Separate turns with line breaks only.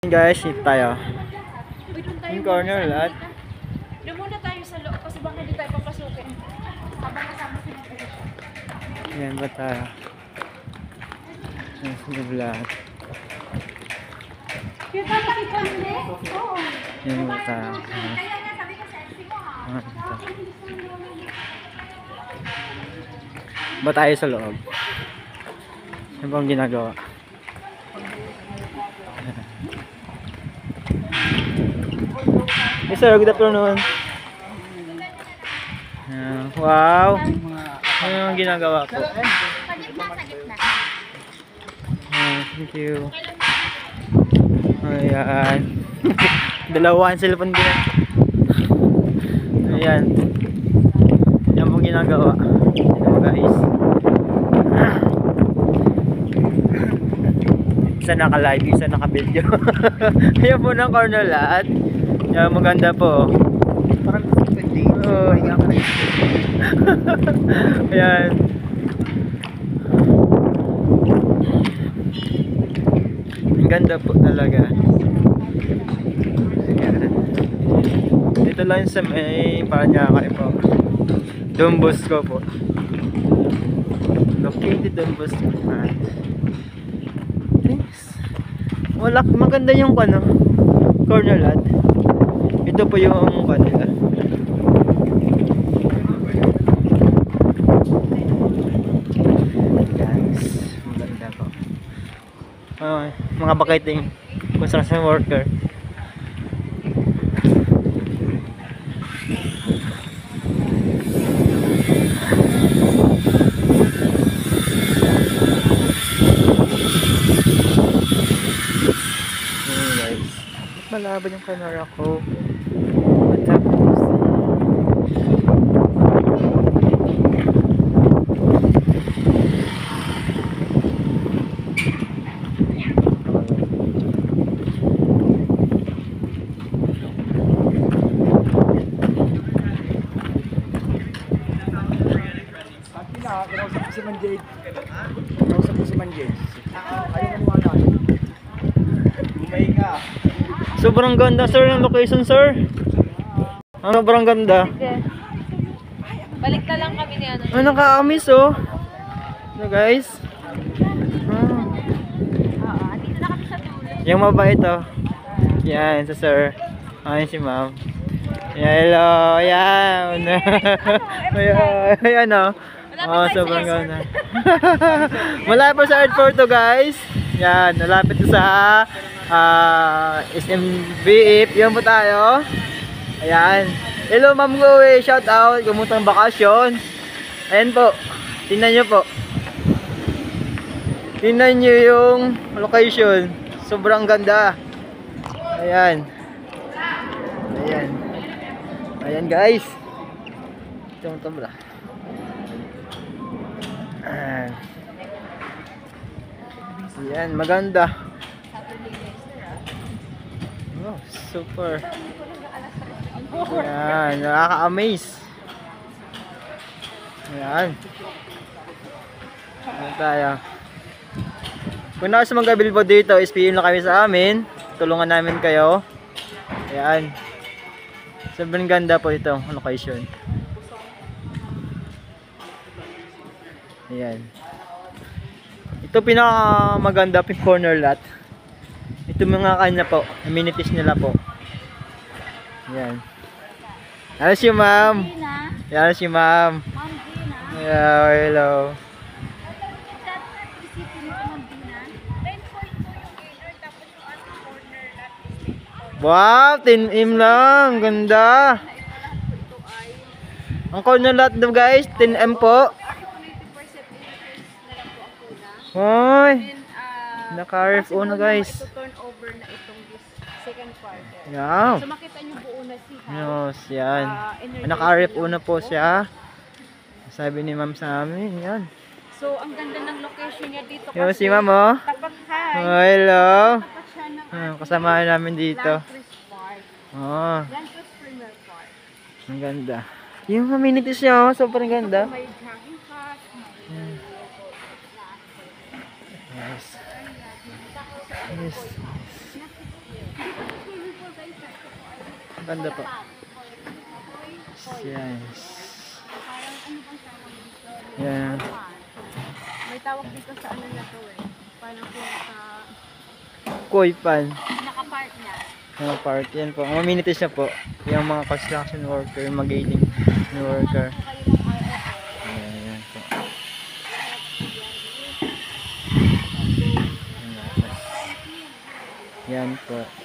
Guys, hit tayo. Yung corner lot.
Doon muna tayo sa loob kasi baka hindi tayo papasukin. Habang kasama sila.
Yan ba tayo? Yan sa lahat.
Kita nakita mo? Oo.
Yan ba tayo?
Kaya nga sabi ko sexy mo ha.
Ba tayo sa loob? Ano bang ginagawa? Hey sir, good afternoon. Wow! Ano yung ginagawa ko? Thank you. Ayan. Dalawang cellphone din. Ayan. Yan pong ginagawa. Ayan guys. Isa naka-live, isa naka-video. Ayan po ng corner lot. Yan, maganda po.
Parang pwede. Pahinga ka rin.
Ayan. Ang ganda po talaga. Ayan. Dito lang sa may Paranaque po. Don Bosco po. Located Don Bosco. Wala, maganda yung ano, corner lot. Ito po yung kanila. Guys, maganda po. Mga bakiting construction worker. Malaban yung camera ko. Matapos.
Kinausap ko si Manjade. Kinausap ko si Manjade. Ayaw mo wala. Bumay ka.
Sobrang ganda sir ng location sir. Sobrang ganda.
Balik na lang kami ni ano.
Nakaamis oh. Ano guys?
Dito na kami sa dulo.
Yung mabait oh. Yan sa sir. Ayan si ma'am. Hello. Ayan. Ayan oh. Oh, sobrang ganda. Malapit pa sa airport to guys. Yan, malapit sa SMBF. Yan po tayo. Ayan. Hello ma'am Chloe, shout out. Kumutang bakasyon. Ayan po. Tingnan nyo po. Tingnan nyo yung location. Sobrang ganda. Ayan. Ayan. Ayan guys. Itong tabla. Ayan, maganda. Oh, super. Ayan, nakaka-amaze. Ayan. Ayan tayo. Kung nasa mga billboard dito, SPM lang kami sa amin. Tulungan namin kayo. Ayan. Sobrang ganda po itong location. Ayan. Ito pinaka maganda ping corner lot. Ito mga kanya po, amenities nila po. Ayan. Hello si ma'am. Hello si ma'am. Yeah, hello. Wow, 10M lang. Ganda. Ang corner lot daw guys, 10M po. Hoy. Naka-RFO na guys.
Turn over na itong second quarter.
Wow.
So makita nyo buo na si
Yes, yan. Naka-RFO na po siya. Sabi ni ma'am sa amin, yan.
So ang ganda ng location niya dito
Yo, si ma'am oh.
tapat
Hello.
tapat siya ng
Kasama namin dito.
Landcrest Park.
Oh,
Landcrest Premier Park.
ang ganda. Yung amenities niya, oh, sobrang ganda.
May jogging path.
Yes. Yes. Ganda po. Yan. Yan.
May tawag dito sa ano na to eh. Parang po sa
Koi pan.
naka-park niya.
Mga part. Yan po. Ang amenities na po. Yung mga construction worker, yung magaling worker.
Kayo ng RFO.
Ayan, yan po. Yan po.